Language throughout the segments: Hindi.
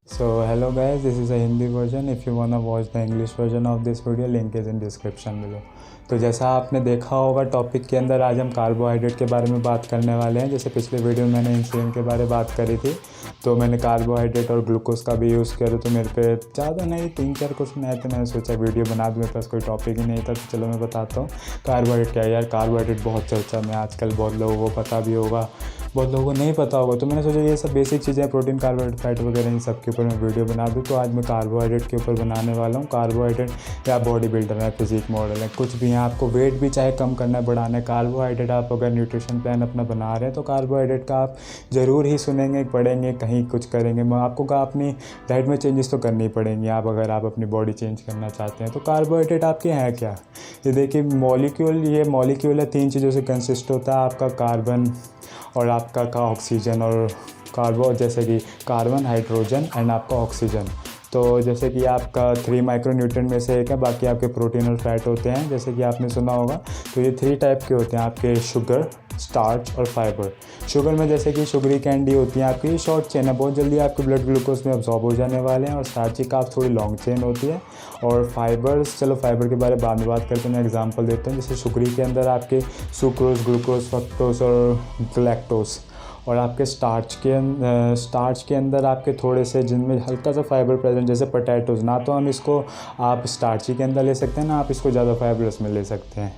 So hello guys, this is a Hindi version. If you wanna watch the English version of this video, link is in description below. तो जैसा आपने देखा होगा टॉपिक के अंदर आज हम कार्बोहाइड्रेट के बारे में बात करने वाले हैं। जैसे पिछले वीडियो में मैंने इंसुलिन के बारे में बात करी थी, तो मैंने कार्बोहाइड्रेट और ग्लूकोज का भी यूज़ किया था। तो मेरे पे ज़्यादा नहीं 3-4 क्वेश्चन आए थे, मैंने सोचा वीडियो बना दूँ, मेरे पास कोई टॉपिक ही नहीं था, तो चलो मैं बताता हूँ कार्बोहाइड्रेट क्या है। यार कार्बोहाइड्रेट बहुत चर्चा में आजकल, बहुत लोगों को पता भी होगा, बहुत लोगों को नहीं पता होगा। तो मैंने सोचा ये सब बेसिक चीज़ें, प्रोटीन, कार्बोहाइड्रेट, फैट वगैरह, इन सब के ऊपर मैं वीडियो बना दूँ। तो आज मैं कार्बोहाइड्रेट के ऊपर बनाने वाला हूँ। कार्बोहाइड्रेट या बॉडी बिल्डर है, फिजिक मॉडल है, कुछ भी है, आपको वेट भी चाहे कम करना है, बढ़ाना है, कार्बोहाइड्रेट आप अगर न्यूट्रिशन प्लान अपना बना रहे हैं तो कार्बोहाइड्रेट का आप ज़रूर ही सुनेंगे, पढ़ेंगे, कहीं कुछ करेंगे। मैं आपको कहा अपनी डाइट में चेंजेस तो करनी पड़ेंगी आप अगर आप अपनी बॉडी चेंज करना चाहते हैं। तो कार्बोहाइड्रेट आपके हैं क्या, ये देखिए ये मॉलिक्यूल है, 3 चीज़ों से कंसिस्ट होता है, आपका कार्बन और आपका ऑक्सीजन और जैसे कि कार्बन, हाइड्रोजन एंड आपका ऑक्सीजन। तो जैसे कि आपका 3 माइक्रोन्यूट्रिएंट में से एक है, बाकी आपके प्रोटीन और फैट होते हैं, जैसे कि आपने सुना होगा। तो ये 3 टाइप के होते हैं आपके, शुगर, स्टार्च और फाइबर। शुगर में जैसे कि शुगरी कैंडी होती है आपकी, शॉर्ट चेन है, बहुत जल्दी आपके ब्लड ग्लूकोज में अब्जॉर्ब हो जाने वाले हैं। और स्टार्ची का आप थोड़ी लॉन्ग चेन होती है। और फाइबर्स, चलो फाइबर के बारे में बाद में बात करते हैं, मैं एग्जांपल देता हूँ। जैसे शुगरी के अंदर आपके सुक्रोज, ग्लूकोज, फ्रक्टोज और लैक्टोज। और आपके स्टार्च के अंदर आपके थोड़े से जिनमें हल्का सा फाइबर प्रेजेंट, जैसे पोटैटोज़, ना तो हम इसको आप स्टार्ची के अंदर ले सकते हैं, ना आप इसको ज़्यादा फाइबरस में ले सकते हैं।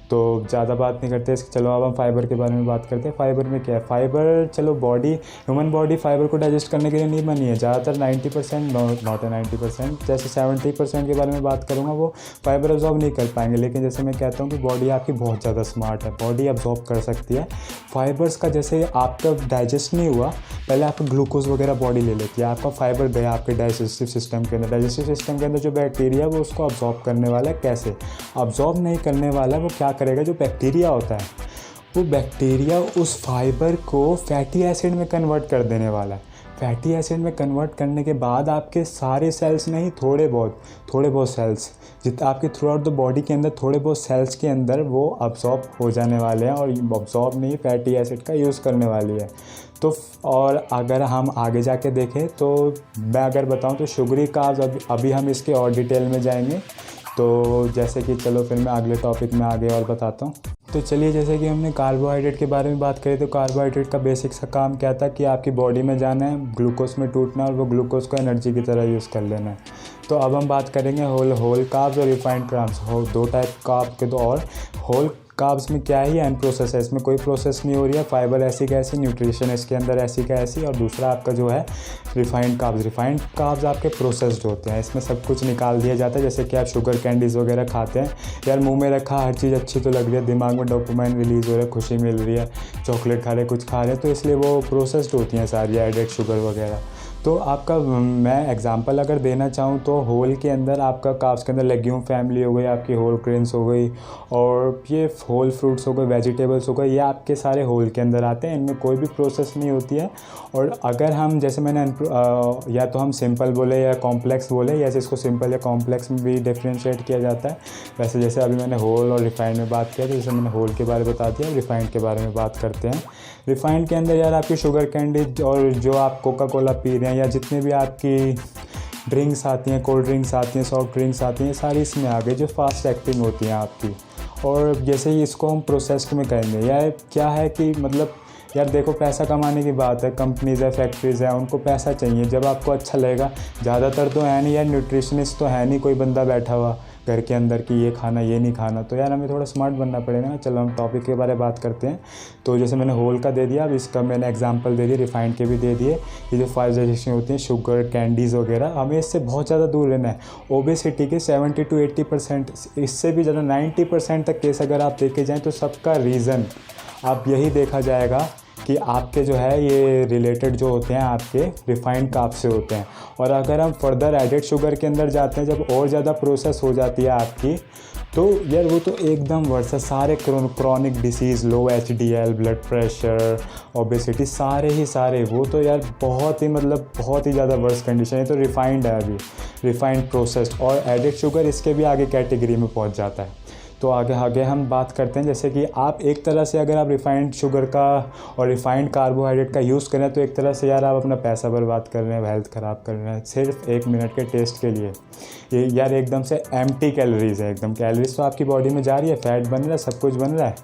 तो ज़्यादा बात नहीं करते इसकी, चलो अब हम फाइबर के बारे में बात करते हैं। फाइबर में क्या है, फाइबर, चलो ह्यूमन बॉडी फाइबर को डाइजेस्ट करने के लिए नहीं बनी है। ज़्यादातर 90%, नॉट 90%, जैसे 70% के बारे में बात करूँगा, वो फाइबर अब्जॉर्ब नहीं कर पाएंगे। लेकिन जैसे मैं कहता हूँ कि बॉडी आपकी बहुत ज़्यादा स्मार्ट है, बॉडी अब्जॉर्ब कर सकती है फाइबर्स का। जैसे आपका डाइजेस्ट नहीं हुआ, पहले आपका ग्लूकोज वगैरह बॉडी ले लेती है, आपका फाइबर गया आपके डाइजेस्टिव सिस्टम के अंदर। डाइजेस्टिव सिस्टम के अंदर जो बैक्टीरिया है वो उसको अब्जॉर्ब करने वाला है। कैसे अब्जॉर्ब नहीं करने वाला है, वो क्या करेगा, जो बैक्टीरिया होता है वो बैक्टीरिया उस फाइबर को फैटी एसिड में कन्वर्ट कर देने वाला है। फैटी एसिड में कन्वर्ट करने के बाद आपके सारे सेल्स नहीं, थोड़े बहुत सेल्स आपके थ्रू आउट द बॉडी के अंदर, थोड़े बहुत सेल्स के अंदर वो अब्जॉर्ब हो जाने वाले हैं। और अब्जॉर्ब नहीं, फैटी एसिड का यूज़ करने वाली है। तो और अगर हम आगे जाके देखें तो मैं अगर बताऊं तो शुगरी कार्ब्स, अभी हम इसके और डिटेल में जाएंगे। तो जैसे कि चलो फिर मैं अगले टॉपिक में आगे और बताता हूँ। तो चलिए, जैसे कि हमने कार्बोहाइड्रेट के बारे में बात करी, तो कार्बोहाइड्रेट का बेसिक सा काम क्या था कि आपकी बॉडी में जाना है, ग्लूकोज में टूटना है और वो ग्लूकोज को एनर्जी की तरह यूज़ कर लेना है। तो अब हम बात करेंगे होल कार्ब्स और रिफाइंड कार्ब्स। 2 टाइप कार्ब के, तो और होल कार्ब्स में क्या है, ये अनप्रोसेस है, इसमें कोई प्रोसेस नहीं हो रही है। फाइबर ऐसी का ऐसी, न्यूट्रिशन इसके अंदर ऐसी का ऐसी। और दूसरा आपका जो है रिफाइंड कार्ब्स आपके प्रोसेस्ड होते हैं, इसमें सब कुछ निकाल दिया जाता है। जैसे कि आप शुगर कैंडीज़ वगैरह खाते हैं, यार मुंह में रखा हर चीज़ अच्छी तो लग रही है, दिमाग में डोपामाइन रिलीज़ हो रहा है, खुशी मिल रही है, चॉकलेट खा रहे, कुछ खा रहे हैं, तो इसलिए वो प्रोसेस्ड होती हैं सारी, एडेड शुगर वगैरह। तो आपका मैं एग्जांपल अगर देना चाहूँ तो होल के अंदर आपका कार्ब्स के अंदर लेग्यूम फैमिली हो गई, आपकी होल ग्रेन्स हो गई, और ये होल फ्रूट्स हो गए, वेजिटेबल्स हो गए, ये आपके सारे होल के अंदर आते हैं, इनमें कोई भी प्रोसेस नहीं होती है। और अगर हम जैसे मैंने या तो हम सिंपल बोले या कॉम्प्लेक्स बोले, या इसको सिंपल या कॉम्प्लेक्स में भी डिफ्रेंशिएट किया जाता है। वैसे जैसे अभी मैंने होल और रिफाइंड में बात किया, तो जैसे मैंने होल के बारे में बता दिया, रिफाइंड के बारे में बात करते हैं। रिफाइंड के अंदर यार आपकी शुगर कैंडी और जो आप कोका कोला पी रहे हैं, या जितने भी आपकी ड्रिंक्स आती हैं, कोल्ड ड्रिंक्स आती हैं, सॉफ्ट ड्रिंक्स आती हैं, सारी इसमें आ गई, जो फास्ट एक्टिंग होती हैं आपकी। और जैसे ही इसको हम प्रोसेस्ड में करेंगे, या क्या है कि मतलब यार देखो, पैसा कमाने की बात है, कंपनीज़ है, फैक्ट्रीज़ है, उनको पैसा चाहिए, जब आपको अच्छा लगेगा। ज़्यादातर तो है नहीं यार, न्यूट्रिशनिस्ट तो है नहीं कोई बंदा बैठा हुआ घर के अंदर कि ये खाना ये नहीं खाना, तो यार हमें थोड़ा स्मार्ट बनना पड़ेगा ना। चलो हम टॉपिक के बारे में बात करते हैं। तो जैसे मैंने होल का दे दिया, अब इसका मैंने एग्जांपल दे दिया, रिफाइंड के भी दे दिए। ये जो फास्ट डाइजेशन होती हैं, शुगर कैंडीज़ वगैरह, हमें इससे बहुत ज़्यादा दूर रहना है। ओबेसिटी के 70 to 80%, इससे भी ज़्यादा 90% तक केस अगर आप देखे जाएँ, तो सबका रीज़न आप यही देखा जाएगा कि आपके जो है ये रिलेटेड जो होते हैं आपके रिफाइंड कार्ब से होते हैं। और अगर हम फर्दर एडेड शुगर के अंदर जाते हैं, जब और ज़्यादा प्रोसेस हो जाती है आपकी, तो यार वो तो एकदम वर्स है। सारे क्रॉनिक डिसीज़, लो HDL, ब्लड प्रेशर, ओबेसिटी, सारे वो तो यार बहुत ही ज़्यादा वर्स कंडीशन है। तो रिफाइंड है अभी, रिफाइंड प्रोसेस्ड, और एडेड शुगर इसके भी आगे कैटेगरी में पहुंच जाता है। तो आगे आगे हम बात करते हैं। जैसे कि आप एक तरह से अगर आप रिफ़ाइंड शुगर का और रिफ़ाइंड कार्बोहाइड्रेट का यूज़ करें तो एक तरह से यार आप अपना पैसा बर्बाद कर रहे हैं, हेल्थ ख़राब कर रहे हैं सिर्फ 1 मिनट के टेस्ट के लिए। ये यार एकदम से एम्प्टी कैलोरीज़ है, एकदम कैलोरीज तो आपकी बॉडी में जा रही है, फैट बन रहा है, सब कुछ बन रहा है,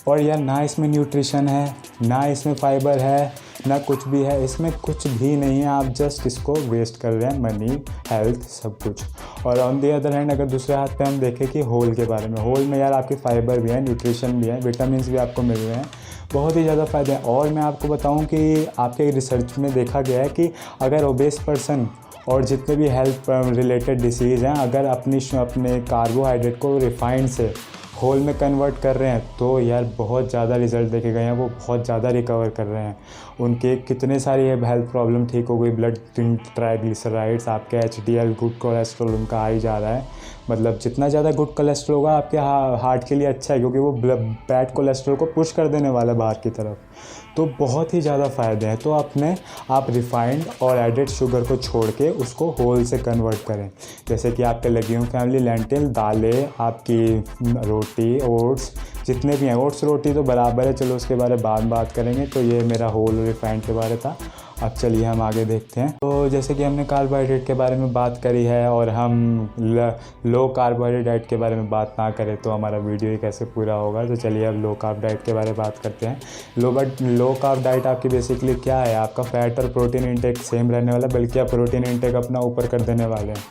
और यार ना इसमें न्यूट्रिशन है, ना इसमें फाइबर है, ना कुछ भी है, इसमें कुछ भी नहीं है। आप जस्ट इसको वेस्ट कर रहे हैं, मनी, हेल्थ, सब कुछ। और ऑन दी अदर हैंड अगर दूसरे हाथ पे हम देखें कि होल के बारे में, होल में यार आपके फाइबर भी है, न्यूट्रिशन भी है, विटामिन भी आपको मिल रहे हैं, बहुत ही ज़्यादा फ़ायदे हैं। और मैं आपको बताऊं कि आपके रिसर्च में देखा गया है कि अगर ओबेस पर्सन और जितने भी हेल्थ रिलेटेड डिसीज़ हैं, अगर अपने कार्बोहाइड्रेट को रिफाइंड से होल में कन्वर्ट कर रहे हैं तो यार बहुत ज़्यादा रिज़ल्ट देखे गए हैं, वो बहुत ज़्यादा रिकवर कर रहे हैं। उनके कितने सारी हेल्थ प्रॉब्लम ठीक हो गई, ब्लड ट्राइग्लिसराइड्स, आपके HDL गुड कोलेस्ट्रॉल उनका आ ही जा रहा है। मतलब जितना ज़्यादा गुड कोलेस्ट्रॉल होगा आपके हार्ट के लिए अच्छा है, क्योंकि वो बैड कोलेस्ट्रॉल को पुश कर देने वाला है बाहर की तरफ। तो बहुत ही ज़्यादा फ़ायदे हैं। तो आप रिफ़ाइंड और एडेड शुगर को छोड़ के उसको होल से कन्वर्ट करें। जैसे कि आपके लेग्यूम फैमिली, लेंटिल, दालें, आपकी रोटी, ओट्स, जितने भी हैं, ओट्स रोटी तो बराबर है, चलो उसके बारे में बाद में बात करेंगे। तो ये मेरा होल रिफ़ाइंड के बारे था। अब चलिए हम आगे देखते हैं। तो जैसे कि हमने कार्बोहाइड्रेट के बारे में बात करी है और हम लो कार्बोहाइड्रेट डाइट के बारे में बात ना करें तो हमारा वीडियो ही कैसे पूरा होगा। तो चलिए अब लो कार्ब डाइट के बारे में बात करते हैं। लो कार्ब डाइट आपकी बेसिकली क्या है, आपका फैट और प्रोटीन इंटेक सेम रहने वाला, बल्कि आप प्रोटीन इंटेक अपना ऊपर कर देने वाले हैं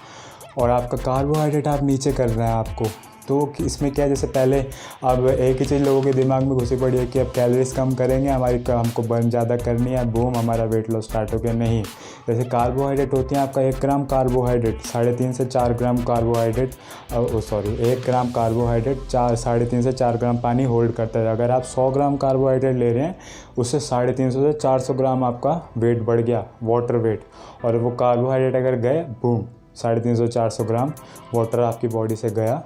और आपका कार्बोहाइड्रेट आप नीचे कर रहे हैं आपको। तो इसमें क्या है, जैसे पहले अब एक ही चीज़ लोगों के दिमाग में घुसी पड़ी है कि अब कैलोरीज कम करेंगे, हमको बर्न ज़्यादा करनी है, बूम हमारा वेट लॉस स्टार्ट हो गया। नहीं, जैसे कार्बोहाइड्रेट होती है, आपका 1 ग्राम कार्बोहाइड्रेट 3.5 से 4 ग्राम कार्बोहाइड्रेट 1 ग्राम कार्बोहाइड्रेट 3.5 से 4 ग्राम पानी होल्ड करता है। अगर आप 100 ग्राम कार्बोहाइड्रेट ले रहे हैं, उससे 350 से 400 ग्राम आपका वेट बढ़ गया, वाटर वेट। और वो कार्बोहाइड्रेट अगर गए, बूम 350 400 ग्राम वाटर आपकी बॉडी से गया,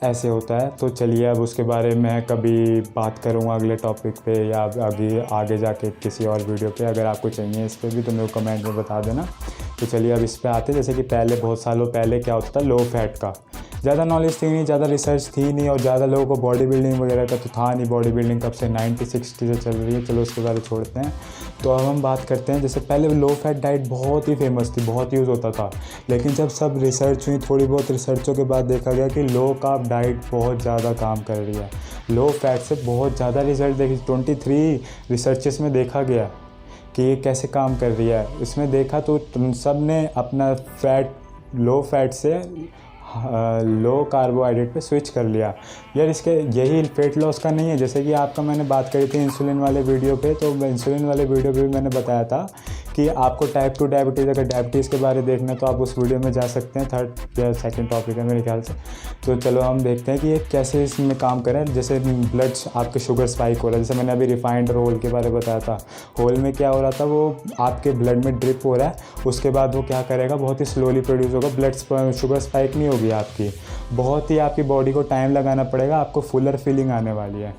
ऐसे होता है। तो चलिए अब उसके बारे में कभी बात करूँगा अगले टॉपिक पे या आगे जाके किसी और वीडियो पे। अगर आपको चाहिए इस पर भी तो मेरे को कमेंट में बता देना। तो चलिए अब इस पे आते हैं। जैसे कि पहले बहुत सालों पहले क्या होता था, लो फैट का ज़्यादा नॉलेज थी नहीं, ज़्यादा रिसर्च थी नहीं, और ज़्यादा लोगों को बॉडी बिल्डिंग वगैरह का तो था नहीं। बॉडी बिल्डिंग कब से 90-60 से चल रही है, चलो उसके बारे में छोड़ते हैं। तो अब हम बात करते हैं, जैसे पहले लो फैट डाइट बहुत ही फेमस थी, बहुत यूज़ होता था, लेकिन जब सब रिसर्च हुई, थोड़ी बहुत रिसर्चों के बाद देखा गया कि लो कार्ब डाइट बहुत ज़्यादा काम कर रही है। लो फैट से बहुत ज़्यादा रिजल्ट देखी, 23 रिसर्चेस में देखा गया कि ये कैसे काम कर रही है। इसमें देखा तो सब ने अपना लो फैट से लो कार्बोहाइड्रेट पे स्विच कर लिया। यार इसके यही वेट लॉस का नहीं है। जैसे कि आपका मैंने बात करी थी इंसुलिन वाले वीडियो पे, तो इंसुलिन वाले वीडियो पे भी मैंने बताया था कि आपको टाइप 2 डायबिटीज़, अगर डायबिटीज़ के बारे देखना है तो आप उस वीडियो में जा सकते हैं। 3rd या 2nd टॉपिक है मेरे ख्याल से। तो चलो हम देखते हैं कि ये कैसे इसमें काम करें। जैसे ब्लड आपके शुगर स्पाइक हो रहा है, जैसे मैंने अभी रिफाइंड होल के बारे में बताया था। होल में क्या हो रहा था, वो आपके ब्लड में ड्रिप हो रहा है, उसके बाद वो क्या करेगा, बहुत ही स्लोली प्रोड्यूस होगा, ब्लड शुगर स्पाइक नहीं होगी आपकी, बहुत ही आपकी बॉडी को टाइम लगाना पड़ेगा, आपको फुलर फीलिंग आने वाली है।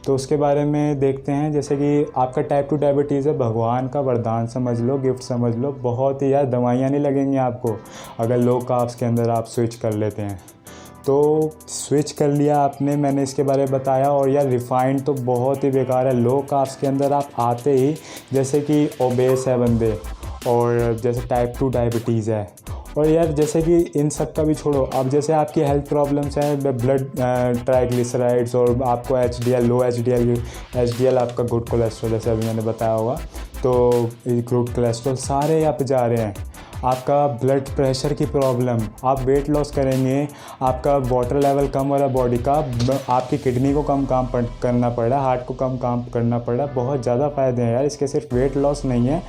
तो उसके बारे में देखते हैं। जैसे कि आपका टाइप 2 डायबिटीज़ है, भगवान का वरदान समझ लो, गिफ्ट समझ लो, बहुत ही यार दवाइयाँ नहीं लगेंगी आपको अगर लो कार्ब्स के अंदर आप स्विच कर लेते हैं। तो स्विच कर लिया आपने, मैंने इसके बारे में बताया। और यार रिफाइंड तो बहुत ही बेकार है। लो कार्ब्स के अंदर आप आते ही, जैसे कि ओबेस है बंदे, और जैसे टाइप 2 डायबिटीज़ है, और यार जैसे कि इन सब का भी छोड़ो, अब जैसे आपकी हेल्थ प्रॉब्लम्स हैं, ब्लड ट्राइग्लिसराइड्स और आपको लो एचडीएल आपका गुड कोलेस्ट्रॉल, जैसे अभी मैंने बताया होगा, तो गुड कोलेस्ट्रॉल सारे आप जा रहे हैं। आपका ब्लड प्रेशर की प्रॉब्लम, आप वेट लॉस करेंगे, आपका वाटर लेवल कम हो रहा है बॉडी का, आपकी किडनी को कम काम करना पड़ रहा है, हार्ट को कम काम करना पड़ रहा है। बहुत ज़्यादा फ़ायदे हैं यार इसके। सिर्फ वेट लॉस नहीं है,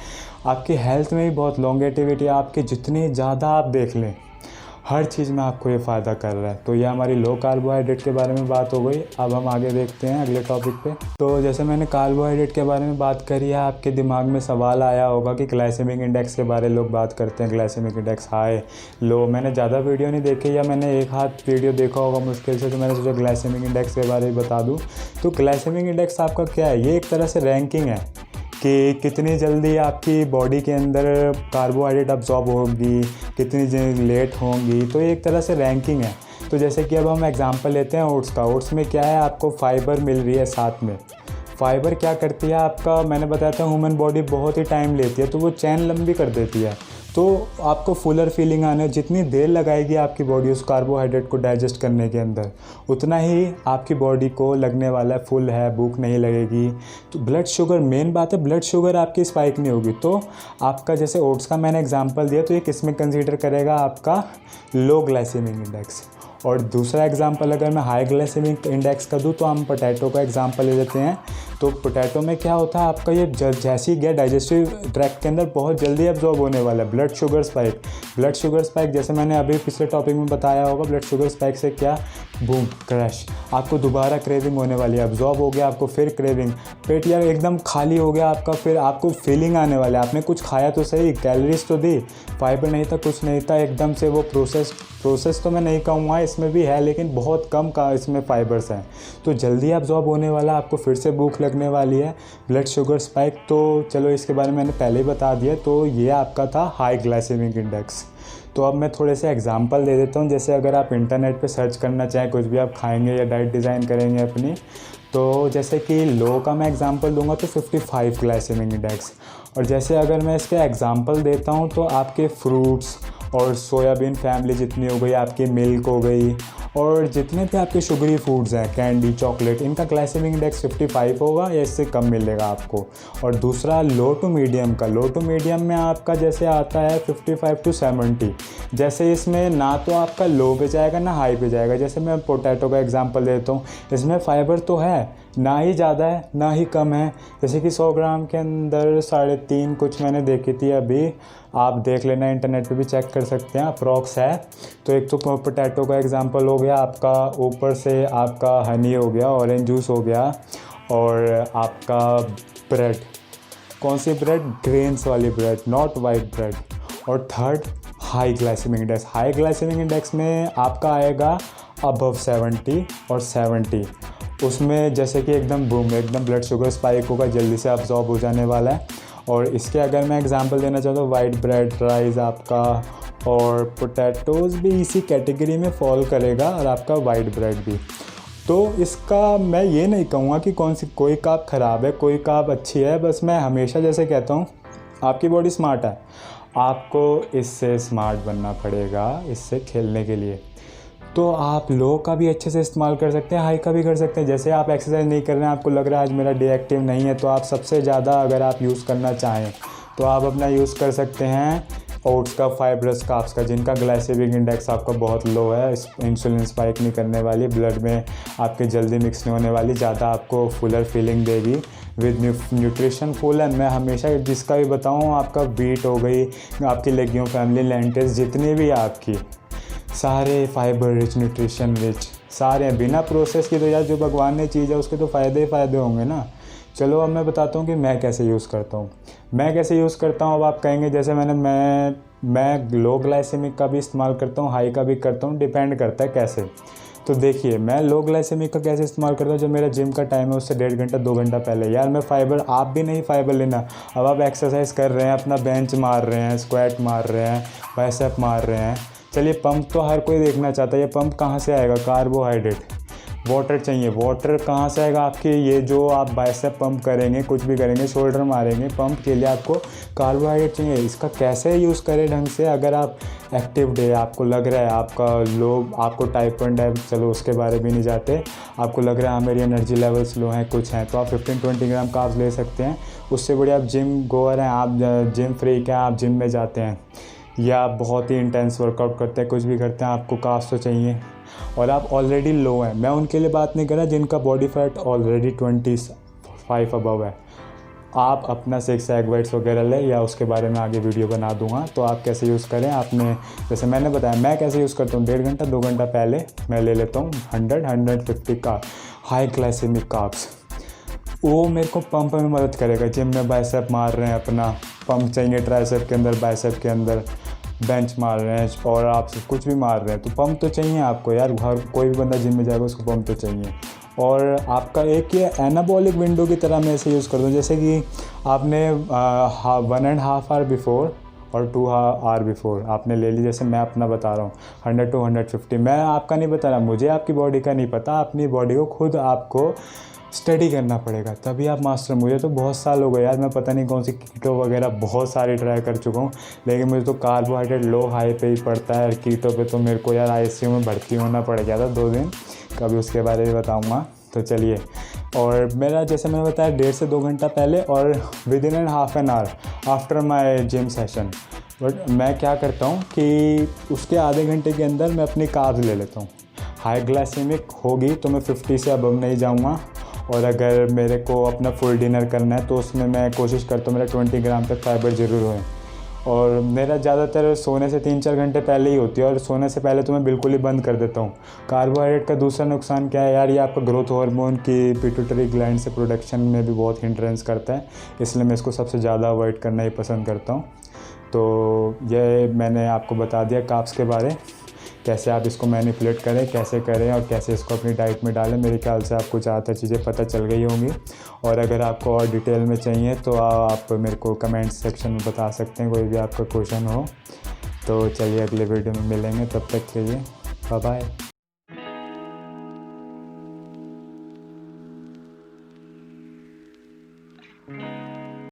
आपकी हेल्थ में भी बहुत लॉन्गेटिविटी, आपकी जितनी ज़्यादा आप देख लें, हर चीज़ में आपको ये फ़ायदा कर रहा है। तो ये हमारी लो कार्बोहाइड्रेट के बारे में बात हो गई। अब हम आगे देखते हैं अगले टॉपिक पे। तो जैसे मैंने कार्बोहाइड्रेट के बारे में बात करी है, आपके दिमाग में सवाल आया होगा कि ग्लाइसेमिक इंडेक्स के बारे में लोग बात करते हैं, ग्लाइसेमिक इंडेक्स हाई लो। मैंने ज़्यादा वीडियो नहीं देखी, या मैंने एक हाथ वीडियो देखा होगा मुश्किल से, तो मैंने सोचा ग्लाइसेमिक इंडेक्स के बारे में बता दूँ। तो ग्लाइसेमिक इंडेक्स आपका क्या है, ये एक तरह से रैंकिंग है कि कितनी जल्दी आपकी बॉडी के अंदर कार्बोहाइड्रेट अब्जॉर्ब होगी, कितनी लेट होंगी। तो ये एक तरह से रैंकिंग है। तो जैसे कि अब हम एग्जांपल लेते हैं ओट्स का। ओट्स में क्या है, आपको फाइबर मिल रही है साथ में। फाइबर क्या करती है आपका, मैंने बताया था ह्यूमन बॉडी बहुत ही टाइम लेती है, तो वो चैन लंबी कर देती है। तो आपको फुलर फीलिंग आने, जितनी देर लगाएगी आपकी बॉडी उस कार्बोहाइड्रेट को डाइजेस्ट करने के अंदर, उतना ही आपकी बॉडी को लगने वाला है फुल है, भूख नहीं लगेगी। तो ब्लड शुगर मेन बात है, ब्लड शुगर आपकी स्पाइक नहीं होगी। तो आपका जैसे ओट्स का मैंने एग्जांपल दिया, तो ये किस में कंसीडर करेगा, आपका लो ग्लाइसेमिक इंडेक्स। और दूसरा एग्जांपल अगर मैं हाई ग्लाइसेमिक इंडेक्स का दूँ, तो हम पोटैटो का एग्जांपल ले लेते हैं। तो पोटैटो में क्या होता है, आपका ये जैसे ही गया डाइजेस्टिव ट्रैक्ट के अंदर बहुत जल्दी एब्जॉर्ब होने वाला है। Blood sugar spike, blood sugar spike जैसे मैंने अभी पिछले टॉपिक में बताया होगा, ब्लड शुगर स्पाइक से क्या, बूम क्रैश, आपको दोबारा क्रेविंग होने वाली है। एब्जॉर्ब हो गया आपको, फिर क्रेविंग, पेट यार एकदम खाली हो गया आपका, फिर आपको फीलिंग आने वाला है। आपने कुछ खाया तो सही, कैलोरीज तो दी, फाइबर नहीं था, कुछ नहीं था, एकदम से वो प्रोसेस तो मैं नहीं कहूँगा, इसमें भी है लेकिन बहुत कम का इसमें फाइबर्स हैं, तो जल्दी एब्जॉर्ब होने वाला, आपको फिर से भूख लगने वाली है, ब्लड शुगर स्पाइक। तो चलो इसके बारे में मैंने पहले ही बता दिया। तो ये आपका था हाई ग्लाइसेमिक इंडेक्स। तो अब मैं थोड़े से एग्जांपल दे देता हूँ। जैसे अगर आप इंटरनेट पे सर्च करना चाहें, कुछ भी आप खाएंगे या डाइट डिज़ाइन करेंगे अपनी, तो जैसे कि लो का मैं एग्जांपल दूंगा तो 55 ग्लाइसेमिक इंडेक्स। और जैसे अगर मैं इसके एग्जांपल देता हूँ, तो आपके फ्रूट्स और सोयाबीन फैमिली जितनी हो गई, आपकी मिल्क हो गई, और जितने भी आपके शुगरी फूड्स हैं, कैंडी, चॉकलेट, इनका ग्लाइसेमिक इंडेक्स 55 होगा या इससे कम मिलेगा आपको। और दूसरा लो टू मीडियम का, लो टू मीडियम में आपका जैसे आता है 55 टू 70। जैसे इसमें ना तो आपका लो पे जाएगा ना हाई पे जाएगा। जैसे मैं पोटैटो का एग्जांपल देता हूँ, इसमें फाइबर तो है, ना ही ज़्यादा है ना ही कम है। जैसे कि 100 ग्राम के अंदर 3.5 कुछ मैंने देखी थी अभी, आप देख लेना, इंटरनेट पे भी चेक कर सकते हैं, अप्रॉक्स है। तो एक तो पोटैटो का एग्जांपल हो गया आपका, ऊपर से आपका हनी हो गया, ऑरेंज जूस हो गया, और आपका ब्रेड, कौन सी ब्रेड, ग्रेन्स वाली ब्रेड, नॉट वाइट ब्रेड। और third high glycemic index. High glycemic index में आपका आएगा अबव 70 और 70। उसमें जैसे कि एकदम बूम, एकदम ब्लड शुगर स्पाइक होगा, जल्दी से अब्जॉर्ब हो जाने वाला है। और इसके अगर मैं एग्जांपल देना चाहता हूँ, वाइट ब्रेड, राइस आपका, और पोटैटोज़ भी इसी कैटेगरी में फॉल करेगा, और आपका वाइट ब्रेड भी। तो इसका मैं ये नहीं कहूँगा कि कोई काप ख़राब है, कोई काप अच्छी है, बस मैं हमेशा जैसे कहता हूँ, आपकी बॉडी स्मार्ट है, आपको इससे स्मार्ट बनना पड़ेगा, इससे खेलने के लिए। तो आप लो का भी अच्छे से इस्तेमाल कर सकते हैं, हाई का भी कर सकते हैं। जैसे आप एक्सरसाइज नहीं कर रहे हैं, आपको लग रहा है आज मेरा डे एक्टिव नहीं है, तो आप सबसे ज़्यादा अगर आप यूज़ करना चाहें तो आप अपना यूज़ कर सकते हैं ओट्स का, फाइब्रस कार्ब्स का, जिनका ग्लाइसेमिक इंडेक्स आपका बहुत लो है, इंसुलिन स्पाइक नहीं करने वाली, ब्लड में आपके जल्दी मिक्स नहीं होने वाली, ज़्यादा आपको फुलर फीलिंग देगी, विद न्यूट्रिशन फुल है। मैं हमेशा जिसका भी बताऊँ, आपका बीट हो गई, आपकी लेग्यूम फैमिली, लेंटिल्स जितनी भी आपकी, सारे फाइबर रिच, न्यूट्रिशन रिच, सारे हैं, बिना प्रोसेस की। तो यार जो भगवान ने चीज़ है उसके तो फ़ायदे ही फ़ायदे होंगे ना। चलो अब मैं बताता हूँ कि मैं कैसे यूज़ करता हूँ। मैं कैसे यूज़ करता हूँ, अब आप कहेंगे जैसे मैं लो ग्लाइसेमिक का भी इस्तेमाल करता हूँ, हाई का भी करता हूँ, डिपेंड करता है कैसे। तो देखिए, मैं लो ग्लाइसेमिक का कैसे इस्तेमाल करता हूँ, जब मेरा जिम का टाइम है उससे 1.5 घंटा 2 घंटा पहले, यार मैं फाइबर, आप भी नहीं फाइबर लेना। अब आप एक्सरसाइज कर रहे हैं, अपना बेंच मार रहे हैं, स्क्वाट मार रहे हैं, बाइसेप मार रहे हैं, चलिए पंप तो हर कोई देखना चाहता है। ये पंप कहाँ से आएगा, कार्बोहाइड्रेट, वाटर चाहिए, वाटर कहाँ से आएगा आपके, ये जो आप बाइसेप पंप करेंगे, कुछ भी करेंगे, शोल्डर मारेंगे, पंप के लिए आपको कार्बोहाइड्रेट चाहिए। इसका कैसे यूज़ करें ढंग से, अगर आप एक्टिव डे, आपको लग रहा है आपका लो, आपको टाइप 1 डायबिटीज, चलो उसके बारे में नहीं जाते, आपको लग रहा है मेरी एनर्जी लेवल्स लो हैं, कुछ हैं, तो आप 15-20 ग्राम कार्ब्स ले सकते हैं। उससे बढ़िया आप जिम गोअर हैं, आप जिम फ्रीक हैं, आप जिम में जाते हैं, या आप बहुत ही इंटेंस वर्कआउट करते हैं, कुछ भी करते हैं, आपको कार्ब्स तो चाहिए, और आप ऑलरेडी लो हैं। मैं उनके लिए बात नहीं कर रहा जिनका बॉडी फैट ऑलरेडी 25 अबव है। आप अपना 6 एग वाइट्स वगैरह लें, या उसके बारे में आगे वीडियो बना दूंगा, तो आप कैसे यूज़ करें। आपने जैसे मैंने बताया, मैं कैसे यूज़ करता हूँ, 1.5 घंटा 2 घंटा पहले मैं ले लेता हूँ 100-150 का हाई ग्लाइसेमिक कार्ब्स। वो मेरे को पंप में मदद करेगा। जिम में बाइसेप मार रहे हैं, अपना पंप चाहिए, ट्राइसेप के अंदर, बाइसेप के अंदर, बेंच मार रहे हैं, और आप कुछ भी मार रहे हैं, तो पंप तो चाहिए आपको यार। हर कोई भी बंदा जिम में जाएगा उसको पंप तो चाहिए। और आपका एक ये एनाबॉलिक विंडो की तरह मैं इसे यूज़ करता हूँ। जैसे कि आपने 1.5 आवर बिफोर और 2 आवर बिफोर आपने ले ली। जैसे मैं अपना बता रहा हूँ 100 to 150, मैं आपका नहीं बता रहा, मुझे आपकी बॉडी का नहीं पता, अपनी बॉडी को खुद आपको स्टडी करना पड़ेगा तभी आप मास्टर। मुझे तो बहुत साल हो गए यार, मैं पता नहीं कौन सी कीटो वगैरह बहुत सारी ट्राई कर चुका हूँ, लेकिन मुझे तो कार्बोहाइड्रेट लो हाई पे ही पड़ता है। कीटो पे तो मेरे को यार आईसीयू में भर्ती होना पड़ गया था 2 दिन, कभी उसके बारे में बताऊँगा। तो चलिए, और मेरा जैसे मैंने बताया 1.5 से 2 घंटा पहले और with in and half an hour after my gym session, but मैं क्या करता हूँ कि उसके आधे घंटे के अंदर मैं अपनी कार्ब्स ले लेता हूँ। हाई ग्लाइसेमिक होगी तो मैं 50 से अबव नहीं जाऊँगा, और अगर मेरे को अपना फुल डिनर करना है तो उसमें मैं कोशिश करता हूँ मेरा 20 ग्राम तक फाइबर ज़रूर हो। और मेरा ज़्यादातर सोने से 3-4 घंटे पहले ही होती है, और सोने से पहले तो मैं बिल्कुल ही बंद कर देता हूँ। कार्बोहाइड्रेट का दूसरा नुकसान क्या है यार, ये आपका ग्रोथ हार्मोन की पिट्यूटरी ग्लैंड से प्रोडक्शन में भी बहुत हिंड्रेंस करता है, इसलिए मैं इसको सबसे ज़्यादा अवॉइड करना ही पसंद करता हूँ। तो ये मैंने आपको बता दिया कार्ब्स के बारे, कैसे आप इसको मैनिपुलेट करें, कैसे करें और कैसे इसको अपनी डाइट में डालें। मेरे ख्याल से आपको ज़्यादातर चीज़ें पता चल गई होंगी, और अगर आपको और डिटेल में चाहिए तो आप मेरे को कमेंट सेक्शन में बता सकते हैं, कोई भी आपका क्वेश्चन हो। तो चलिए अगले वीडियो में मिलेंगे, तब तक के लिए बाय बाय।